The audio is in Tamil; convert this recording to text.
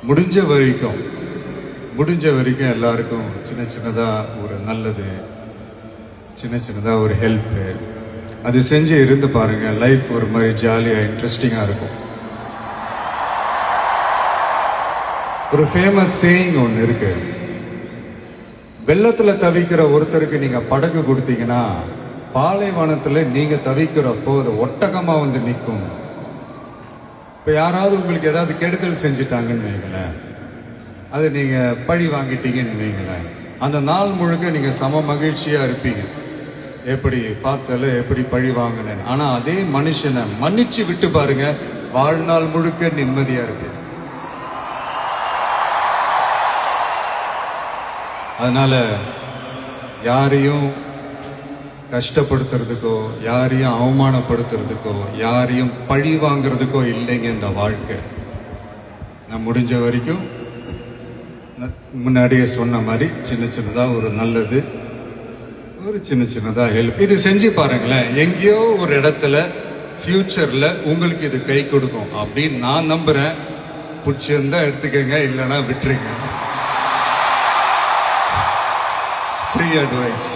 முடிஞ்ச வரைக்கும் எல்லாருக்கும் சின்ன சின்னதாக ஒரு நல்லது, சின்ன சின்னதாக ஒரு ஹெல்ப்பு, அது செஞ்சு இருந்து பாருங்க. லைஃப் ஒரு மாதிரி ஜாலியாக இன்ட்ரெஸ்டிங்காக இருக்கும். ஒரு ஃபேமஸ் சேயிங் ஒன்று இருக்கு, வெள்ளத்தில் தவிக்கிற ஒருத்தருக்கு நீங்கள் படகு கொடுத்தீங்கன்னா பாலைவனத்தில் நீங்கள் தவிக்கிறப்போ அது ஒட்டகமாக வந்து நிற்கும். இப்போ யாராவது உங்களுக்கு ஏதாவது கெடுதல் செஞ்சுட்டாங்கன்னு வைங்களேன், அதை நீங்கள் பழி வாங்கிட்டீங்கன்னு வைங்களேன், அந்த நாள் முழுக்க நீங்கள் சம மகிழ்ச்சியாக இருப்பீங்க. எப்படி பார்த்தால எப்படி பழி வாங்கினேன். ஆனால் அதே மனுஷனை மன்னிச்சு விட்டு பாருங்க, வாழ்நாள் முழுக்க நிம்மதியாக இருப்பீங்க. அதனால யாரையும் கஷ்டப்படுத்துறதுக்கோ, யாரையும் அவமானப்படுத்துறதுக்கோ, யாரையும் பழி வாங்குறதுக்கோ இல்லைங்க இந்த வாழ்க்கை. நான் முடிஞ்ச வரைக்கும் முன்னாடியே சொன்ன மாதிரி சின்ன சின்னதாக ஒரு நல்லது, ஒரு சின்ன சின்னதாக ஹெல்ப், இது செஞ்சு பாருங்களேன். எங்கேயோ ஒரு இடத்துல ஃபியூச்சரில் உங்களுக்கு இது கை கொடுக்கும் அப்படின்னு நான் நம்புகிறேன். பிடிச்சிருந்தா எடுத்துக்கங்க, இல்லைன்னா விட்டுருங்க. Free advice.